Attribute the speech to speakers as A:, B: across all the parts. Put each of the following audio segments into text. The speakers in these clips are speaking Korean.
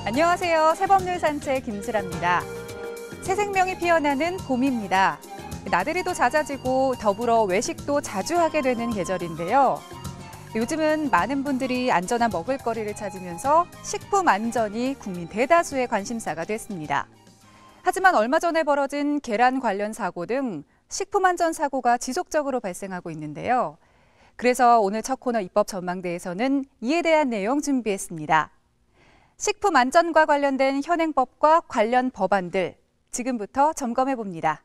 A: 안녕하세요. 새법률 산책 김슬아입니다. 새 생명이 피어나는 봄입니다. 나들이도 잦아지고 더불어 외식도 자주 하게 되는 계절인데요. 요즘은 많은 분들이 안전한 먹을거리를 찾으면서 식품 안전이 국민 대다수의 관심사가 됐습니다. 하지만 얼마 전에 벌어진 계란 관련 사고 등 식품 안전 사고가 지속적으로 발생하고 있는데요. 그래서 오늘 첫 코너 입법 전망대에서는 이에 대한 내용 준비했습니다. 식품 안전과 관련된 현행법과 관련 법안들 지금부터 점검해 봅니다.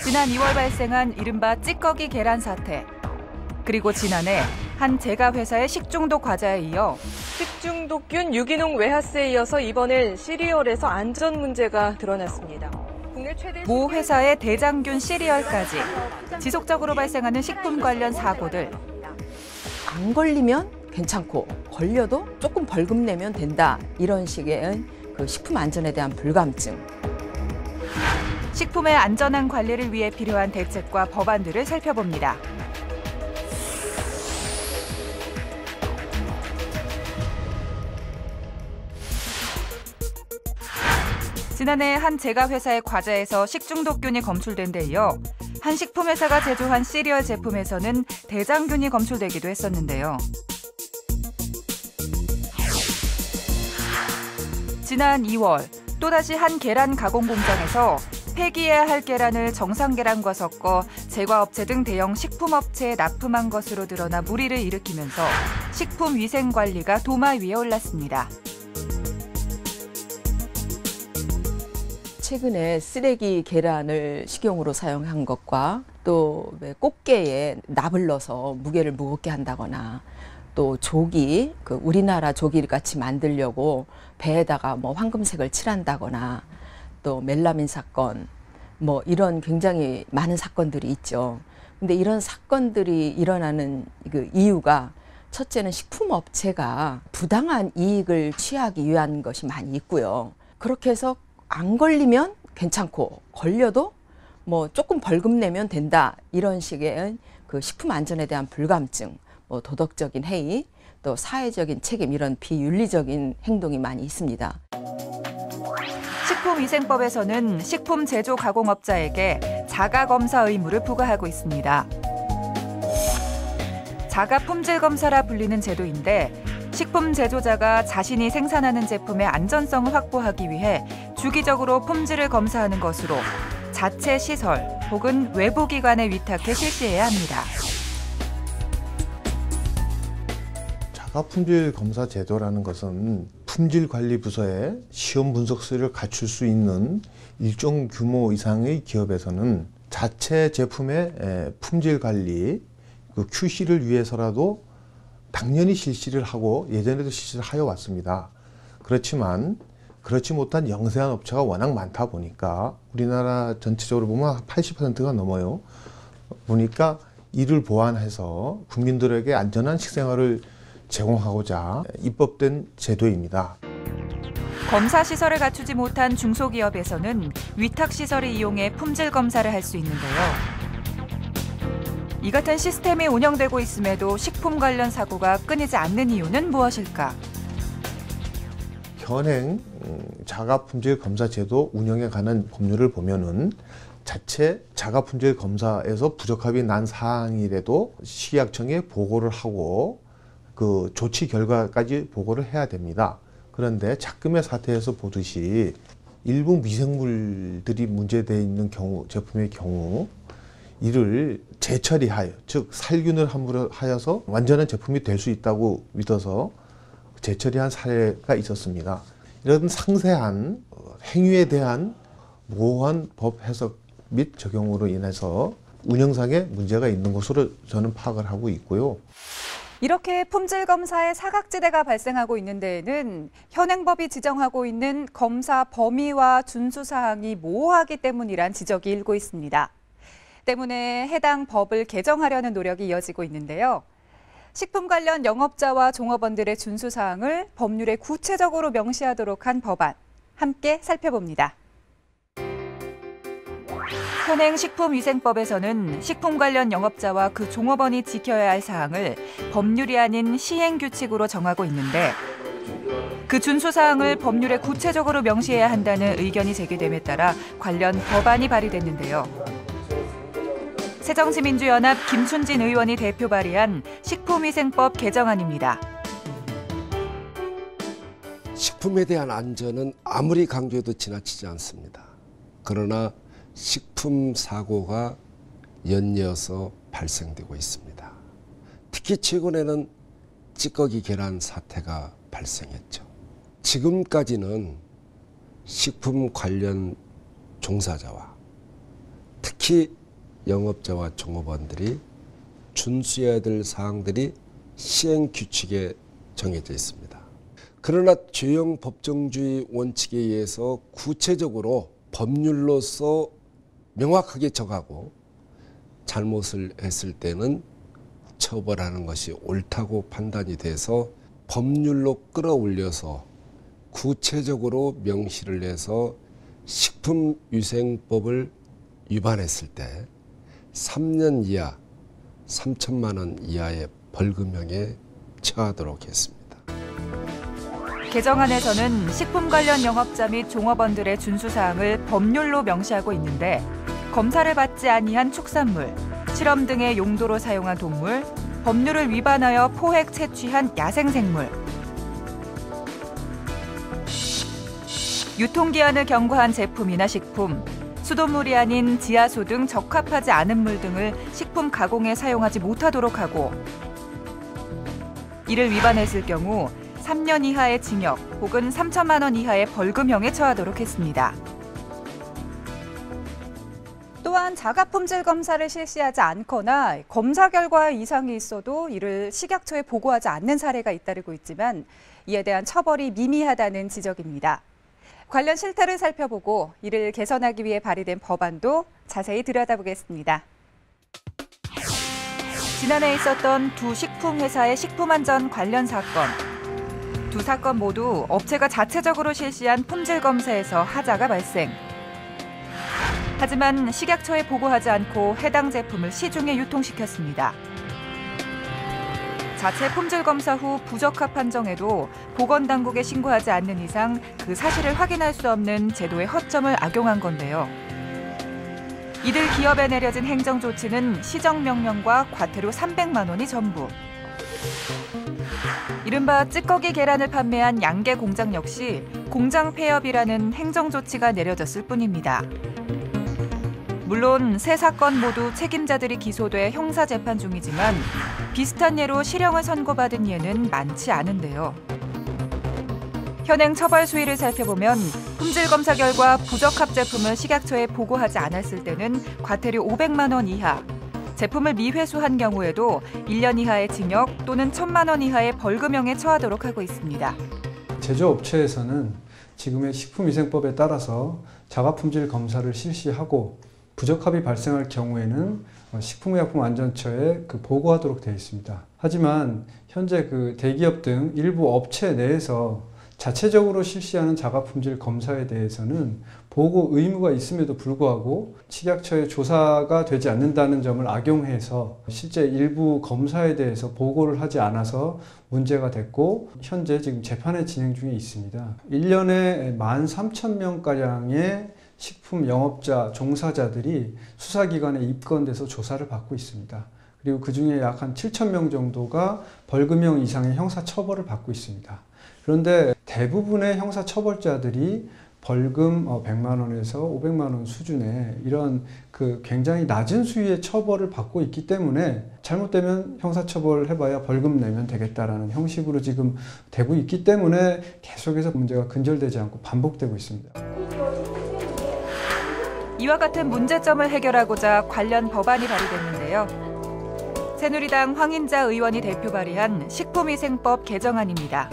A: 지난 2월 발생한 이른바 찌꺼기 계란 사태. 그리고 지난해 한 제과 회사의 식중독 과자에 이어
B: 식중독균 유기농 웨하스에 이어서 이번엔 시리얼에서 안전 문제가 드러났습니다.
A: 모 회사의 대장균 시리얼까지 지속적으로 발생하는 식품 관련 사고들.
C: 안 걸리면 괜찮고 걸려도 조금 벌금 내면 된다. 이런 식의 그 식품 안전에 대한 불감증.
A: 식품의 안전한 관리를 위해 필요한 대책과 법안들을 살펴봅니다. 지난해 한 제과 회사의 과자에서 식중독균이 검출된 데 이어 한 식품회사가 제조한 시리얼 제품에서는 대장균이 검출되기도 했었는데요. 지난 2월 또다시 한 계란 가공 공장에서 폐기해야 할 계란을 정상 계란과 섞어 제과업체 등 대형 식품업체에 납품한 것으로 드러나 물의를 일으키면서 식품위생관리가 도마 위에 올랐습니다.
C: 최근에 쓰레기 계란을 식용으로 사용한 것과 또 꽃게에 납을 넣어서 무게를 무겁게 한다거나 또 조기, 우리나라 조기 같이 만들려고 배에다가 황금색을 칠한다거나 또 멜라민 사건, 이런 굉장히 많은 사건들이 있죠. 근데 이런 사건들이 일어나는 그 이유가 첫째는 식품업체가 부당한 이익을 취하기 위한 것이 많이 있고요. 그렇게 해서 안 걸리면 괜찮고 걸려도 조금 벌금 내면 된다. 이런 식의 그 식품 안전에 대한 불감증, 도덕적인 해이, 또 사회적인 책임 이런 비윤리적인 행동이 많이 있습니다.
A: 식품위생법에서는 식품 제조 가공업자에게 자가검사 의무를 부과하고 있습니다. 자가품질검사라 불리는 제도인데 식품 제조자가 자신이 생산하는 제품의 안전성을 확보하기 위해 주기적으로 품질을 검사하는 것으로 자체 시설 혹은 외부 기관에 위탁해 실시해야 합니다.
D: 자가품질 검사 제도라는 것은 품질관리부서에 시험 분석서를 갖출 수 있는 일정 규모 이상의 기업에서는 자체 제품의 품질관리, QC를 위해서라도 당연히 실시를 하고 예전에도 실시를 하여 왔습니다. 그렇지만 그렇지 못한 영세한 업체가 워낙 많다 보니까 우리나라 전체적으로 보면 80%가 넘어요. 보니까 이를 보완해서 국민들에게 안전한 식생활을 제공하고자 입법된 제도입니다.
A: 검사 시설을 갖추지 못한 중소기업에서는 위탁 시설을 이용해 품질 검사를 할 수 있는데요. 이 같은 시스템이 운영되고 있음에도 식품 관련 사고가 끊이지 않는 이유는 무엇일까?
D: 현행 자가품질 검사 제도 운영에 관한 법률을 보면은 자체 자가품질 검사에서 부적합이 난 사항이라도 식약청에 보고를 하고 그 조치 결과까지 보고를 해야 됩니다. 그런데 작금의 사태에서 보듯이 일부 미생물들이 문제되어 있는 경우, 제품의 경우 이를 재처리하여, 즉 살균을 함으로 하여서 완전한 제품이 될 수 있다고 믿어서 재처리한 사례가 있었습니다. 이런 상세한 행위에 대한 모호한 법 해석 및 적용으로 인해서 운영상에 문제가 있는 것으로 저는 파악을 하고 있고요.
A: 이렇게 품질 검사에 사각지대가 발생하고 있는 데에는 현행법이 지정하고 있는 검사 범위와 준수 사항이 모호하기 때문이란 지적이 일고 있습니다. 때문에 해당 법을 개정하려는 노력이 이어지고 있는데요. 식품 관련 영업자와 종업원들의 준수 사항을 법률에 구체적으로 명시하도록 한 법안, 함께 살펴봅니다. 현행 식품위생법에서는 식품 관련 영업자와 그 종업원이 지켜야 할 사항을 법률이 아닌 시행규칙으로 정하고 있는데 그 준수사항을 법률에 구체적으로 명시해야 한다는 의견이 제기됨에 따라 관련 법안이 발의됐는데요. 새정치민주연합 김춘진 의원이 대표 발의한 식품위생법 개정안입니다.
E: 식품에 대한 안전은 아무리 강조해도 지나치지 않습니다. 그러나 식품 사고가 연이어서 발생되고 있습니다. 특히 최근에는 찌꺼기 계란 사태가 발생했죠. 지금까지는 식품 관련 종사자와 특히 영업자와 종업원들이 준수해야 될 사항들이 시행 규칙에 정해져 있습니다. 그러나 죄형 법정주의 원칙에 의해서 구체적으로 법률로서 명확하게 정하고 잘못을 했을 때는 처벌하는 것이 옳다고 판단이 돼서 법률로 끌어올려서 구체적으로 명시를 해서 식품위생법을 위반했을 때 3년 이하 3천만 원 이하의 벌금형에 처하도록 했습니다.
A: 개정안에서는 식품 관련 영업자 및 종업원들의 준수사항을 법률로 명시하고 있는데 검사를 받지 아니한 축산물, 실험 등의 용도로 사용한 동물, 법률을 위반하여 포획 채취한 야생생물, 유통기한을 경과한 제품이나 식품, 수돗물이 아닌 지하수 등 적합하지 않은 물 등을 식품 가공에 사용하지 못하도록 하고 이를 위반했을 경우 3년 이하의 징역 혹은 3천만 원 이하의 벌금형에 처하도록 했습니다. 또한 자가품질 검사를 실시하지 않거나 검사 결과에 이상이 있어도 이를 식약처에 보고하지 않는 사례가 잇따르고 있지만 이에 대한 처벌이 미미하다는 지적입니다. 관련 실태를 살펴보고 이를 개선하기 위해 발의된 법안도 자세히 들여다보겠습니다. 지난해 있었던 두 식품회사의 식품안전 관련 사건. 두 사건 모두 업체가 자체적으로 실시한 품질 검사에서 하자가 발생. 하지만 식약처에 보고하지 않고 해당 제품을 시중에 유통시켰습니다. 자체 품질 검사 후 부적합 판정에도 보건당국에 신고하지 않는 이상 그 사실을 확인할 수 없는 제도의 허점을 악용한 건데요. 이들 기업에 내려진 행정조치는 시정명령과 과태료 300만 원이 전부. 이른바 찌꺼기 계란을 판매한 양계 공장 역시 공장 폐업이라는 행정조치가 내려졌을 뿐입니다. 물론 세 사건 모두 책임자들이 기소돼 형사재판 중이지만 비슷한 예로 실형을 선고받은 예는 많지 않은데요. 현행 처벌 수위를 살펴보면 품질검사 결과 부적합 제품을 식약처에 보고하지 않았을 때는 과태료 500만 원 이하, 제품을 미회수한 경우에도 1년 이하의 징역 또는 1,000만 원 이하의 벌금형에 처하도록 하고 있습니다.
F: 제조업체에서는 지금의 식품위생법에 따라서 자가품질 검사를 실시하고 부적합이 발생할 경우에는 식품의약품안전처에 보고하도록 되어 있습니다. 하지만 현재 대기업 등 일부 업체 내에서 자체적으로 실시하는 자가품질 검사에 대해서는 보고 의무가 있음에도 불구하고 식약처의 조사가 되지 않는다는 점을 악용해서 실제 일부 검사에 대해서 보고를 하지 않아서 문제가 됐고 현재 지금 재판에 진행 중에 있습니다. 1년에 13,000명가량의 식품 영업자, 종사자들이 수사기관에 입건돼서 조사를 받고 있습니다. 그리고 그중에 약 한 7,000명 정도가 벌금형 이상의 형사처벌을 받고 있습니다. 그런데 대부분의 형사처벌자들이 벌금 100만 원에서 500만 원 수준의 이런 굉장히 낮은 수위의 처벌을 받고 있기 때문에 잘못되면 형사처벌을 해봐야 벌금 내면 되겠다라는 형식으로 지금 되고 있기 때문에 계속해서 문제가 근절되지 않고 반복되고 있습니다.
A: 이와 같은 문제점을 해결하고자 관련 법안이 발의됐는데요. 새누리당 황인자 의원이 대표 발의한 식품위생법 개정안입니다.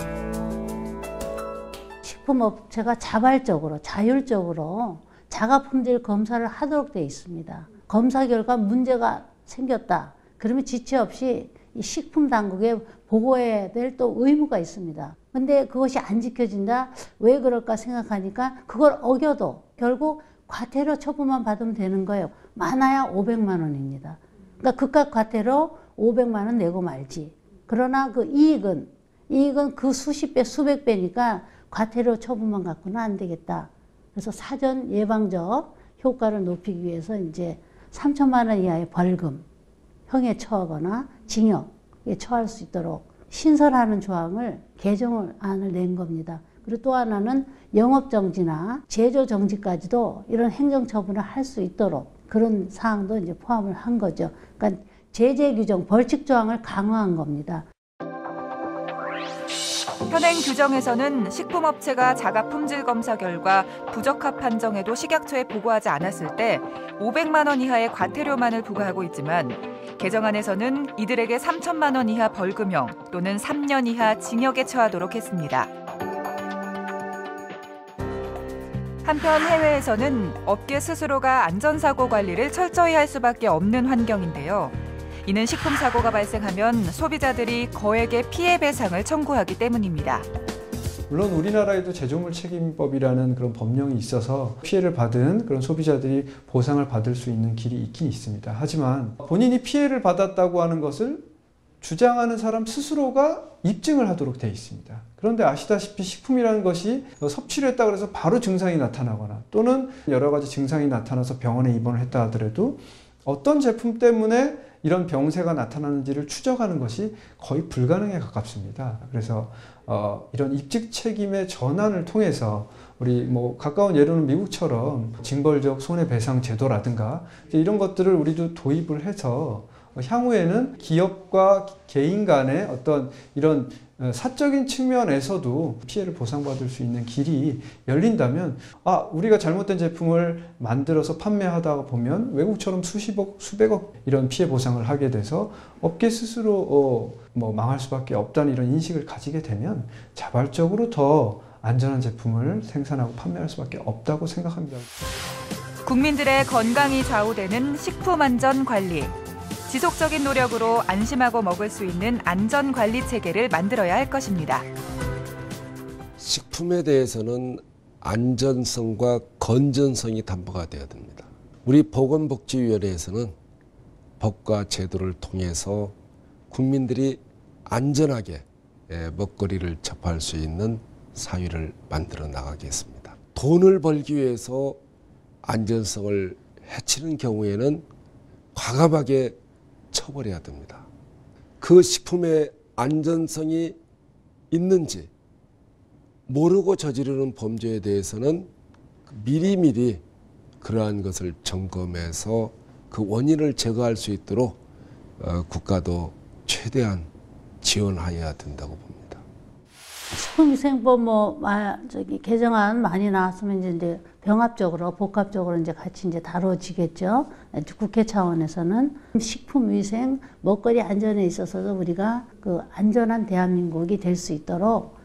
G: 식품업체가 자발적으로, 자율적으로 자가품질 검사를 하도록 되어 있습니다. 검사 결과 문제가 생겼다. 그러면 지체 없이 이 식품당국에 보고해야 될 또 의무가 있습니다. 근데 그것이 안 지켜진다? 왜 그럴까 생각하니까 그걸 어겨도 결국 과태료 처분만 받으면 되는 거예요. 많아야 500만 원입니다. 그러니까 그깟 과태료 500만 원 내고 말지. 그러나 그 이익은 이건 그 수십 배, 수백 배니까 과태료 처분만 갖고는 안 되겠다. 그래서 사전 예방적 효과를 높이기 위해서 이제 3천만 원 이하의 벌금, 형에 처하거나 징역에 처할 수 있도록 신설하는 조항을 개정안을 낸 겁니다. 그리고 또 하나는 영업정지나 제조정지까지도 이런 행정처분을 할 수 있도록 그런 사항도 이제 포함을 한 거죠. 그러니까 제재 규정, 벌칙 조항을 강화한 겁니다.
A: 현행 규정에서는 식품업체가 자가 품질 검사 결과 부적합 판정에도 식약처에 보고하지 않았을 때 500만 원 이하의 과태료만을 부과하고 있지만 개정안에서는 이들에게 3천만 원 이하 벌금형 또는 3년 이하 징역에 처하도록 했습니다. 한편 해외에서는 업계 스스로가 안전사고 관리를 철저히 할 수밖에 없는 환경인데요. 이는 식품 사고가 발생하면 소비자들이 거액의 피해 배상을 청구하기 때문입니다.
F: 물론 우리나라에도 제조물 책임법이라는 그런 법령이 있어서 피해를 받은 그런 소비자들이 보상을 받을 수 있는 길이 있긴 있습니다. 하지만 본인이 피해를 받았다고 하는 것을 주장하는 사람 스스로가 입증을 하도록 되어 있습니다. 그런데 아시다시피 식품이라는 것이 섭취를 했다고 해서 바로 증상이 나타나거나 또는 여러 가지 증상이 나타나서 병원에 입원을 했다 하더라도 어떤 제품 때문에 이런 병세가 나타나는지를 추적하는 것이 거의 불가능에 가깝습니다. 그래서 이런 입증 책임의 전환을 통해서 우리 가까운 예로는 미국처럼 징벌적 손해배상 제도라든가 이런 것들을 우리도 도입을 해서 향후에는 기업과 개인 간의 어떤 이런 사적인 측면에서도 피해를 보상받을 수 있는 길이 열린다면 우리가 잘못된 제품을 만들어서 판매하다가 보면 외국처럼 수십억, 수백억 이런 피해 보상을 하게 돼서 업계 스스로 망할 수밖에 없다는 이런 인식을 가지게 되면 자발적으로 더 안전한 제품을 생산하고 판매할 수밖에 없다고 생각합니다.
A: 국민들의 건강이 좌우되는 식품 안전 관리. 지속적인 노력으로 안심하고 먹을 수 있는 안전 관리 체계를 만들어야 할 것입니다.
E: 식품에 대해서는 안전성과 건전성이 담보가 되어야 됩니다. 우리 보건복지위원회에서는 법과 제도를 통해서 국민들이 안전하게 먹거리를 접할 수 있는 사회를 만들어 나가겠습니다. 돈을 벌기 위해서 안전성을 해치는 경우에는 과감하게 처벌해야 됩니다. 그 식품의 안전성이 있는지 모르고 저지르는 범죄에 대해서는 미리미리 그러한 것을 점검해서 그 원인을 제거할 수 있도록 국가도 최대한 지원하여야 된다고 봅니다.
G: 식품위생법 개정안 많이 나왔으면 이제 병합적으로 복합적으로 이제 같이 이제 다뤄지겠죠. 국회 차원에서는 식품위생 먹거리 안전에 있어서도 우리가 그 안전한 대한민국이 될 수 있도록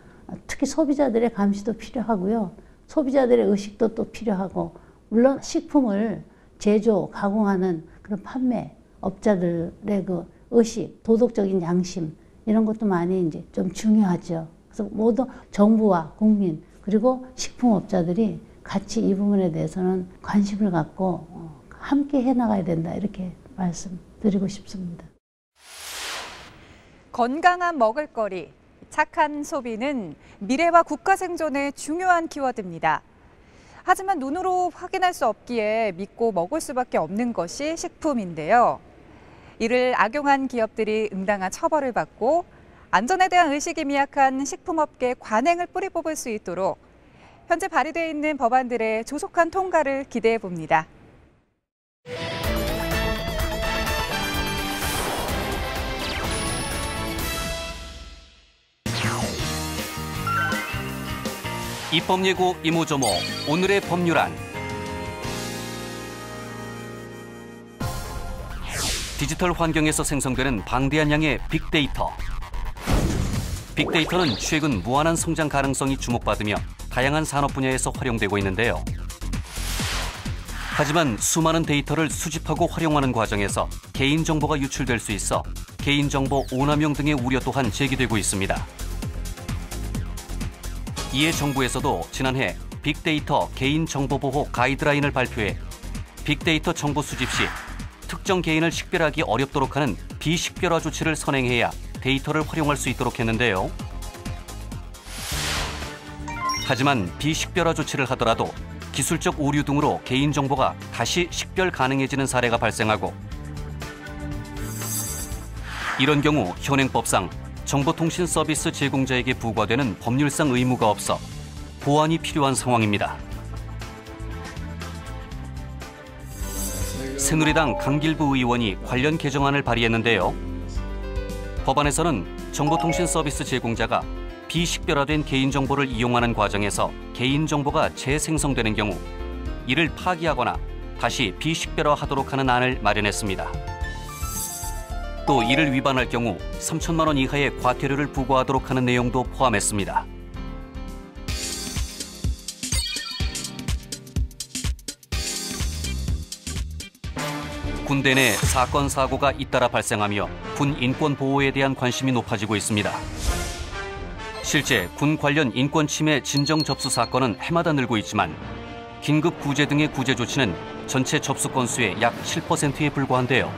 G: 특히 소비자들의 감시도 필요하고요. 소비자들의 의식도 또 필요하고 물론 식품을 제조, 가공하는 그런 판매업자들의 그 의식, 도덕적인 양심 이런 것도 많이 이제 좀 중요하죠. 그래서 모두 정부와 국민 그리고 식품업자들이 같이 이 부분에 대해서는 관심을 갖고 함께 해나가야 된다 이렇게 말씀드리고 싶습니다.
A: 건강한 먹을거리, 착한 소비는 미래와 국가 생존의 중요한 키워드입니다. 하지만 눈으로 확인할 수 없기에 믿고 먹을 수밖에 없는 것이 식품인데요. 이를 악용한 기업들이 응당한 처벌을 받고 안전에 대한 의식이 미약한 식품업계 관행을 뿌리 뽑을 수 있도록 현재 발의되어 있는 법안들의 조속한 통과를 기대해 봅니다.
H: 입법 예고 이모저모 오늘의 법률안. 디지털 환경에서 생성되는 방대한 양의 빅데이터. 빅데이터는 최근 무한한 성장 가능성이 주목받으며 다양한 산업 분야에서 활용되고 있는데요. 하지만 수많은 데이터를 수집하고 활용하는 과정에서 개인정보가 유출될 수 있어 개인정보 오남용 등의 우려 또한 제기되고 있습니다. 이에 정부에서도 지난해 빅데이터 개인정보보호 가이드라인을 발표해 빅데이터 정보 수집 시 특정 개인을 식별하기 어렵도록 하는 비식별화 조치를 선행해야 데이터를 활용할 수 있도록 했는데요. 하지만 비식별화 조치를 하더라도 기술적 오류 등으로 개인정보가 다시 식별 가능해지는 사례가 발생하고 이런 경우 현행법상 정보통신 서비스 제공자에게 부과되는 법률상 의무가 없어 보완이 필요한 상황입니다. 새누리당 강길부 의원이 관련 개정안을 발의했는데요. 법안에서는 정보통신 서비스 제공자가 비식별화된 개인정보를 이용하는 과정에서 개인정보가 재생성되는 경우 이를 파기하거나 다시 비식별화하도록 하는 안을 마련했습니다. 또 이를 위반할 경우 3천만 원 이하의 과태료를 부과하도록 하는 내용도 포함했습니다. 군대 내 사건, 사고가 잇따라 발생하며 군 인권 보호에 대한 관심이 높아지고 있습니다. 실제 군 관련 인권 침해 진정 접수 사건은 해마다 늘고 있지만 긴급 구제 등의 구제 조치는 전체 접수 건수의 약 7%에 불과한데요.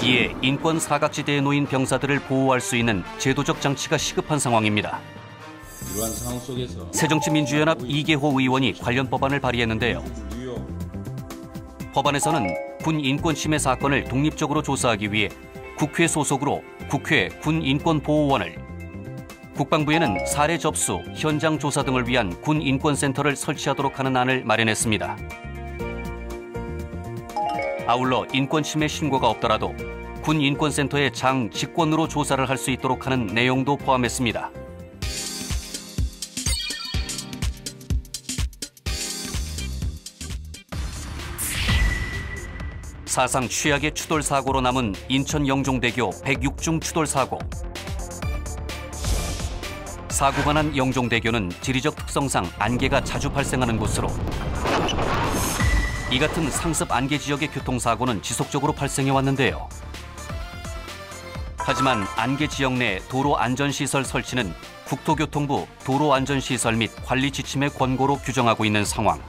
H: 이에 인권 사각지대에 놓인 병사들을 보호할 수 있는 제도적 장치가 시급한 상황입니다.
I: 이러한 상황 속에서
H: 새정치민주연합 이계호 의원이 관련 법안을 발의했는데요. 법안에서는 군 인권 침해 사건을 독립적으로 조사하기 위해 국회 소속으로 국회 군인권보호원을, 국방부에는 사례 접수, 현장 조사 등을 위한 군인권센터를 설치하도록 하는 안을 마련했습니다. 아울러 인권 침해 신고가 없더라도 군인권센터의 장 직권으로 조사를 할 수 있도록 하는 내용도 포함했습니다. 사상 최악의 추돌 사고로 남은 인천 영종대교 106중 추돌 사고. 사고가 난 영종대교는 지리적 특성상 안개가 자주 발생하는 곳으로 이 같은 상습 안개 지역의 교통사고는 지속적으로 발생해 왔는데요. 하지만 안개 지역 내 도로 안전시설 설치는 국토교통부 도로안전시설 및 관리 지침의 권고로 규정하고 있는 상황.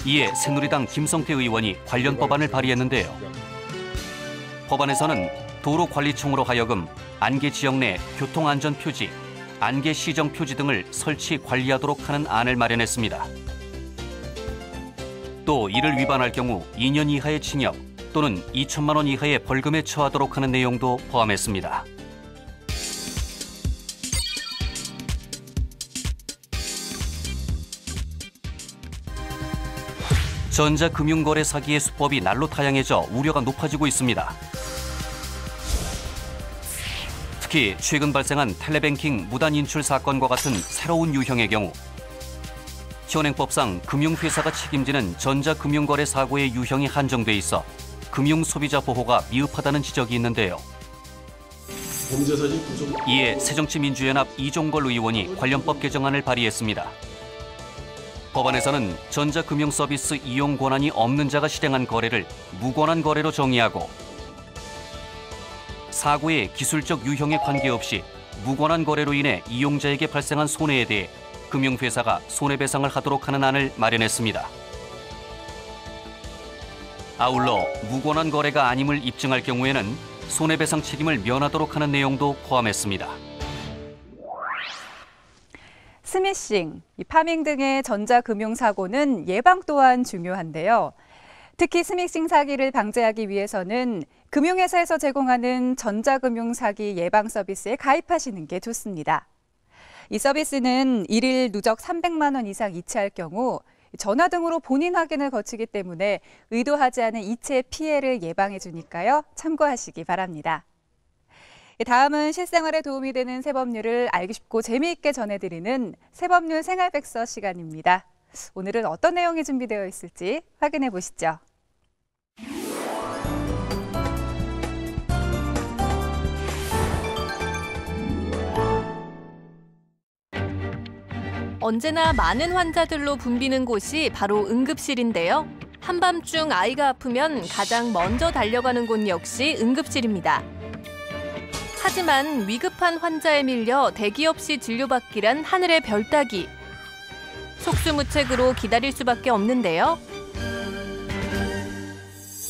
H: 이에 새누리당 김성태 의원이 관련 법안을 발의했는데요. 법안에서는 도로관리청으로 하여금 안개 지역 내 교통안전 표지, 안개 시정 표지 등을 설치 관리하도록 하는 안을 마련했습니다. 또 이를 위반할 경우 2년 이하의 징역 또는 2천만 원 이하의 벌금에 처하도록 하는 내용도 포함했습니다. 전자금융거래 사기의 수법이 날로 다양해져 우려가 높아지고 있습니다. 특히 최근 발생한 텔레뱅킹 무단 인출 사건과 같은 새로운 유형의 경우 현행법상 금융회사가 책임지는 전자금융거래 사고의 유형이 한정돼 있어 금융소비자 보호가 미흡하다는 지적이 있는데요. 이에 새정치민주연합 이종걸 의원이 관련법 개정안을 발의했습니다. 법안에서는 전자금융서비스 이용 권한이 없는 자가 실행한 거래를 무권한 거래로 정의하고 사고의 기술적 유형에 관계없이 무권한 거래로 인해 이용자에게 발생한 손해에 대해 금융회사가 손해배상을 하도록 하는 안을 마련했습니다. 아울러 무권한 거래가 아님을 입증할 경우에는 손해배상 책임을 면하도록 하는 내용도 포함했습니다.
A: 스미싱, 파밍 등의 전자금융사고는 예방 또한 중요한데요. 특히 스미싱 사기를 방지하기 위해서는 금융회사에서 제공하는 전자금융 사기 예방 서비스에 가입하시는 게 좋습니다. 이 서비스는 일일 누적 300만 원 이상 이체할 경우 전화 등으로 본인 확인을 거치기 때문에 의도하지 않은 이체 피해를 예방해 주니까요. 참고하시기 바랍니다. 다음은 실생활에 도움이 되는 세법률을 알기 쉽고 재미있게 전해드리는 세법률 생활백서 시간입니다. 오늘은 어떤 내용이 준비되어 있을지 확인해 보시죠.
J: 언제나 많은 환자들로 붐비는 곳이 바로 응급실인데요. 한밤중 아이가 아프면 가장 먼저 달려가는 곳 역시 응급실입니다. 하지만 위급한 환자에 밀려 대기 없이 진료받기란 하늘의 별 따기. 속수무책으로 기다릴 수밖에 없는데요.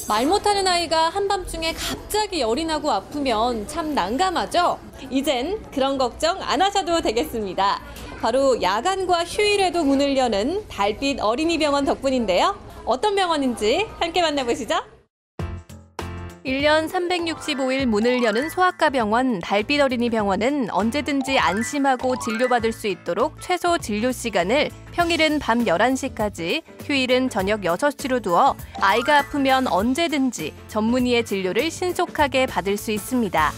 J: 말 못하는 아이가 한밤중에 갑자기 열이 나고 아프면 참 난감하죠? 이젠 그런 걱정 안 하셔도 되겠습니다. 바로 야간과 휴일에도 문을 여는 달빛 어린이병원 덕분인데요. 어떤 병원인지 함께 만나보시죠. 1년 365일 문을 여는 소아과 병원 달빛 어린이 병원은 언제든지 안심하고 진료받을 수 있도록 최소 진료 시간을 평일은 밤 11시까지, 휴일은 저녁 6시로 두어 아이가 아프면 언제든지 전문의의 진료를 신속하게 받을 수 있습니다.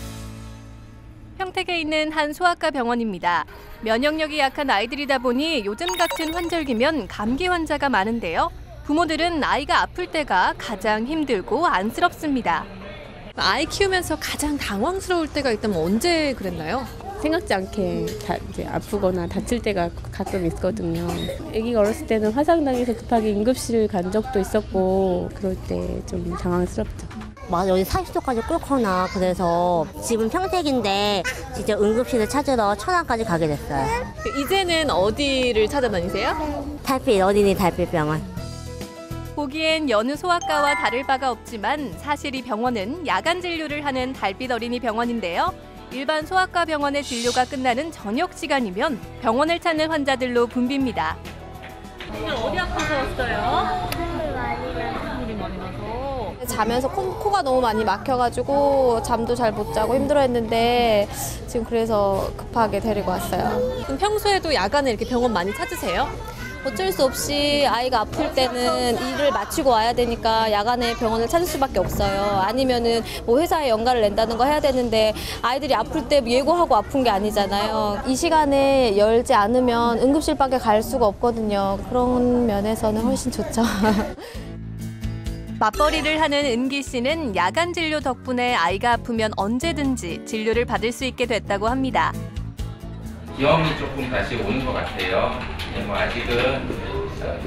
J: 평택에 있는 한 소아과 병원입니다. 면역력이 약한 아이들이다 보니 요즘 같은 환절기면 감기 환자가 많은데요. 부모들은 아이가 아플 때가 가장 힘들고 안쓰럽습니다. 아이 키우면서 가장 당황스러울 때가 있다면 언제 그랬나요?
K: 생각지 않게 이제 아프거나 다칠 때가 가끔 있거든요. 아기가 어렸을 때는 화상당해서 급하게 응급실 간 적도 있었고 그럴 때 좀 당황스럽죠.
L: 맞아, 여기 40도까지 끓거나 그래서 집은 평택인데 진짜 응급실을 찾으러 천안까지 가게 됐어요.
J: 이제는 어디를 찾아다니세요?
L: 달빛 어린이 달빛병원.
J: 보기엔 여느 소아과와 다를 바가 없지만 사실 이 병원은 야간 진료를 하는 달빛 어린이 병원인데요. 일반 소아과 병원의 진료가 끝나는 저녁 시간이면 병원을 찾는 환자들로 붐빕니다. 오늘 어디 아파서 왔어요? 눈물이 많이 나서.
M: 자면서 코가 너무 많이 막혀가지고 잠도 잘 못 자고 힘들어했는데 지금 그래서 급하게 데리고 왔어요.
J: 그럼 평소에도 야간에 이렇게 병원 많이 찾으세요?
M: 어쩔 수 없이 아이가 아플 때는 일을 마치고 와야 되니까 야간에 병원을 찾을 수밖에 없어요. 아니면은 뭐 회사에 연가를 낸다는 거 해야 되는데 아이들이 아플 때 예고하고 아픈 게 아니잖아요. 이 시간에 열지 않으면 응급실밖에 갈 수가 없거든요. 그런 면에서는 훨씬 좋죠.
J: 맞벌이를 하는 은기 씨는 야간 진료 덕분에 아이가 아프면 언제든지 진료를 받을 수 있게 됐다고 합니다.
N: 기염이 조금 다시 오는 것 같아요. 뭐 아직은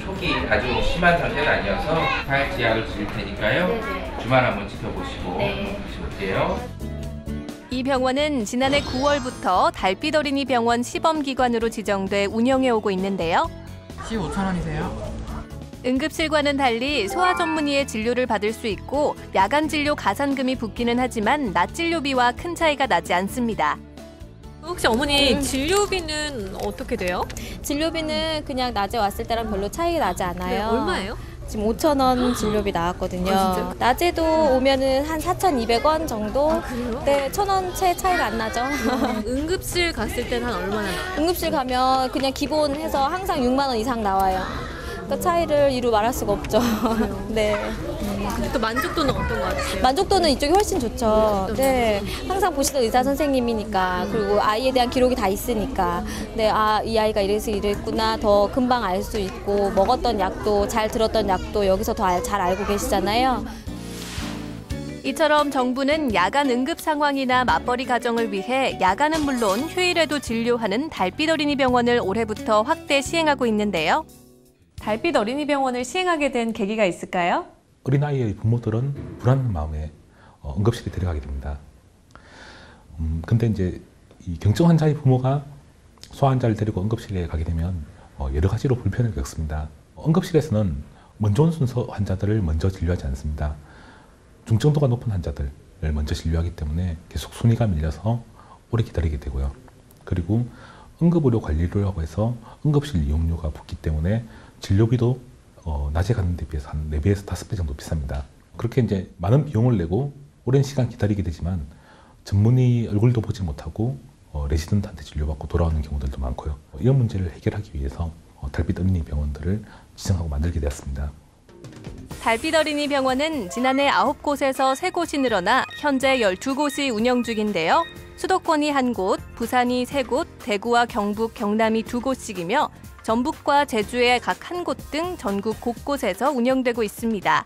N: 초기 아주 심한 상태는 아니어서 파악제약을 드릴 테니까요. 주말 한번 지켜보시고 오실게요.
J: 이 병원은 지난해 9월부터 달빛 어린이 병원 시범기관으로 지정돼 운영해오고 있는데요.
O: 15,000원이세요?
J: 응급실과는 달리 소아 전문의의 진료를 받을 수 있고 야간 진료 가산금이 붙기는 하지만 낮 진료비와 큰 차이가 나지 않습니다. 혹시 어머니 진료비는 어떻게 돼요?
M: 진료비는 그냥 낮에 왔을 때랑 별로 차이가 나지 않아요.
J: 네, 얼마예요?
M: 지금 5,000원 진료비 나왔거든요.
J: 진짜요?
M: 낮에도 오면은 한 4,200원 정도?
J: 그래요?
M: 네, 1,000원 채 차이가 안 나죠.
J: 응급실 갔을 때는 한 얼마나 나와요?
M: 응급실 가면 그냥 기본 해서 항상 6만 원 이상 나와요. 그 차이를 이루 말할 수가 없죠. 네.
J: 근데 또 만족도는 어떤 것 같으세요?
M: 만족도는 이쪽이 훨씬 좋죠. 네. 항상 보시던 의사 선생님이니까, 그리고 아이에 대한 기록이 다 있으니까, 네, 아, 이 아이가 이래서 이랬구나, 더 금방 알 수 있고, 먹었던 약도, 잘 들었던 약도 여기서 더 잘 알고 계시잖아요.
J: 이처럼 정부는 야간 응급 상황이나 맞벌이 가정을 위해 야간은 물론 휴일에도 진료하는 달빛 어린이 병원을 올해부터 확대 시행하고 있는데요. 달빛 어린이 병원을 시행하게 된 계기가 있을까요?
P: 어린아이의 부모들은 불안한 마음에 응급실에 데려가게 됩니다. 근데 이제 이 경증 환자의 부모가 소아 환자를 데리고 응급실에 가게 되면 여러 가지로 불편을 겪습니다. 응급실에서는 먼저 온 순서 환자들을 먼저 진료하지 않습니다. 중증도가 높은 환자들을 먼저 진료하기 때문에 계속 순위가 밀려서 오래 기다리게 되고요. 그리고 응급의료 관리료라고 해서 응급실 이용료가 붙기 때문에 진료비도 낮에 가는 데 비해서 한 4배에서 5배 정도 비쌉니다. 그렇게 이제 많은 비용을 내고 오랜 시간 기다리게 되지만 전문의 얼굴도 보지 못하고 레지던트한테 진료받고 돌아오는 경우들도 많고요. 이런 문제를 해결하기 위해서 달빛 어린이 병원들을 지정하고 만들게 되었습니다.
J: 달빛 어린이 병원은 지난해 9곳에서 3곳이 늘어나 현재 12곳이 운영 중인데요. 수도권이 1곳, 부산이 3곳, 대구와 경북, 경남이 2곳씩이며 전북과 제주의 각 1곳 등 전국 곳곳에서 운영되고 있습니다.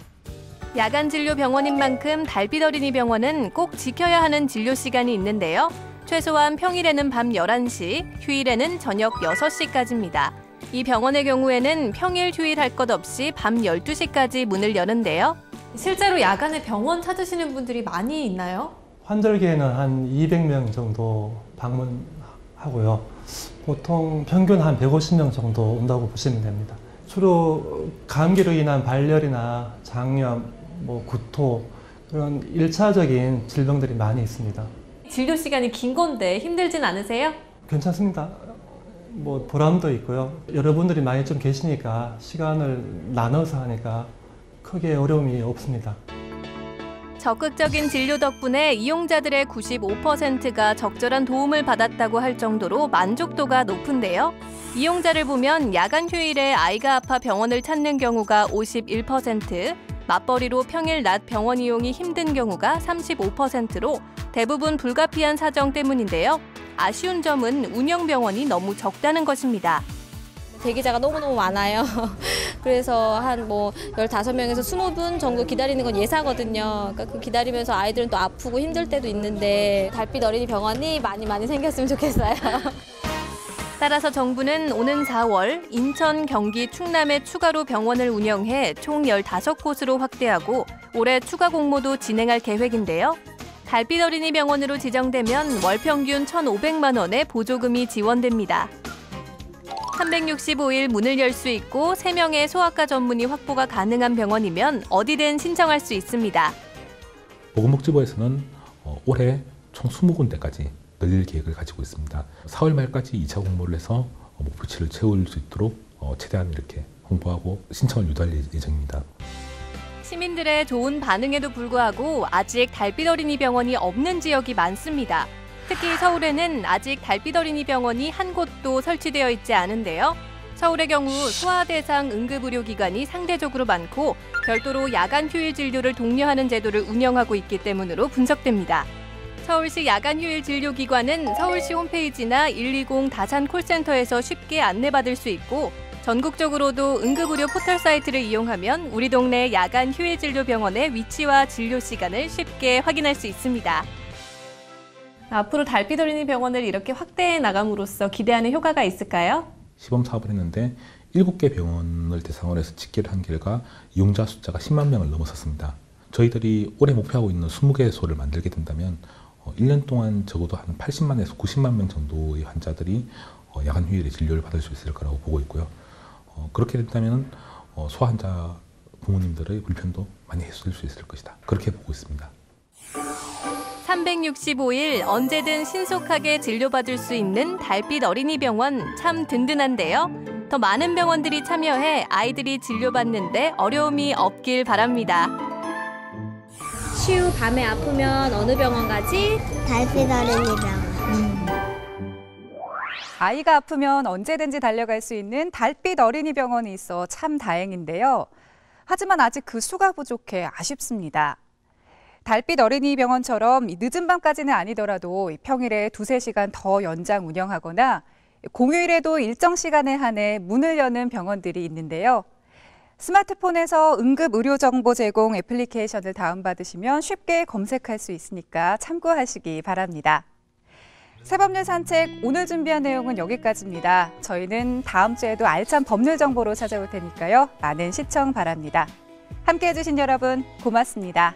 J: 야간 진료 병원인 만큼 달빛 어린이 병원은 꼭 지켜야 하는 진료 시간이 있는데요. 최소한 평일에는 밤 11시, 휴일에는 저녁 6시까지입니다. 이 병원의 경우에는 평일, 휴일 할 것 없이 밤 12시까지 문을 여는데요. 실제로 야간에 병원 찾으시는 분들이 많이 있나요?
F: 환절기에는 한 200명 정도 방문하고요. 보통 평균 한 150명 정도 온다고 보시면 됩니다. 주로 감기로 인한 발열이나 장염,
O: 뭐 구토 그런 1차적인 질병들이 많이 있습니다.
J: 진료 시간이 긴 건데 힘들진 않으세요?
O: 괜찮습니다. 뭐 보람도 있고요. 여러분들이 많이 좀 계시니까 시간을 나눠서 하니까 크게 어려움이 없습니다.
J: 적극적인 진료 덕분에 이용자들의 95%가 적절한 도움을 받았다고 할 정도로 만족도가 높은데요. 이용자를 보면 야간 휴일에 아이가 아파 병원을 찾는 경우가 51%, 맞벌이로 평일 낮 병원 이용이 힘든 경우가 35%로 대부분 불가피한 사정 때문인데요. 아쉬운 점은 운영병원이 너무 적다는 것입니다.
M: 대기자가 너무너무 많아요. 그래서 한 15명에서 20분 정도 기다리는 건 예사거든요. 그러니까 그 기다리면서 아이들은 또 아프고 힘들 때도 있는데 달빛 어린이 병원이 많이 생겼으면 좋겠어요.
J: 따라서 정부는 오는 4월 인천, 경기, 충남에 추가로 병원을 운영해 총 15곳으로 확대하고 올해 추가 공모도 진행할 계획인데요. 달빛 어린이 병원으로 지정되면 월 평균 1,500만 원의 보조금이 지원됩니다. 365일 문을 열 수 있고 3명의 소아과 전문의 확보가 가능한 병원이면 어디든 신청할 수 있습니다.
P: 보건복지부에서는 올해 총 20군데까지 늘릴 계획을 가지고 있습니다. 4월 말까지 2차 공모를 해서 목표치를 채울 수 있도록 최대한 이렇게 홍보하고 신청을 유도할 예정입니다.
J: 시민들의 좋은 반응에도 불구하고 아직 달빛 어린이 병원이 없는 지역이 많습니다. 특히 서울에는 아직 달빛 어린이 병원이 한 곳도 설치되어 있지 않은데요. 서울의 경우 소아 대상 응급의료기관이 상대적으로 많고 별도로 야간 휴일 진료를 독려하는 제도를 운영하고 있기 때문으로 분석됩니다. 서울시 야간 휴일 진료기관은 서울시 홈페이지나 120 다산 콜센터에서 쉽게 안내받을 수 있고 전국적으로도 응급의료 포털 사이트를 이용하면 우리 동네 야간 휴일 진료 병원의 위치와 진료 시간을 쉽게 확인할 수 있습니다. 앞으로 달빛 어린이 병원을 이렇게 확대해 나감으로써 기대하는 효과가 있을까요?
P: 시범 사업을 했는데 7개 병원을 대상으로 해서 집계를 한 결과 이용자 숫자가 10만 명을 넘어섰습니다. 저희들이 올해 목표하고 있는 20개소를 만들게 된다면 1년 동안 적어도 한 80만에서 90만 명 정도의 환자들이 야간 휴일에 진료를 받을 수 있을 거라고 보고 있고요. 그렇게 된다면 소아환자 부모님들의 불편도 많이 해소될 수 있을 것이다. 그렇게 보고 있습니다.
J: 365일 언제든 신속하게 진료받을 수 있는 달빛 어린이 병원 참 든든한데요. 더 많은 병원들이 참여해 아이들이 진료받는데 어려움이 없길 바랍니다.
M: 시우 밤에 아프면 어느 병원 가지?
L: 달빛 어린이 병원.
A: 아이가 아프면 언제든지 달려갈 수 있는 달빛 어린이 병원이 있어 참 다행인데요. 하지만 아직 그 수가 부족해 아쉽습니다. 달빛 어린이 병원처럼 늦은 밤까지는 아니더라도 평일에 2-3시간 더 연장 운영하거나 공휴일에도 일정 시간에 한해 문을 여는 병원들이 있는데요. 스마트폰에서 응급의료정보 제공 애플리케이션을 다운받으시면 쉽게 검색할 수 있으니까 참고하시기 바랍니다. 새법률 산책 오늘 준비한 내용은 여기까지입니다. 저희는 다음 주에도 알찬 법률 정보로 찾아올 테니까요. 많은 시청 바랍니다. 함께해 주신 여러분 고맙습니다.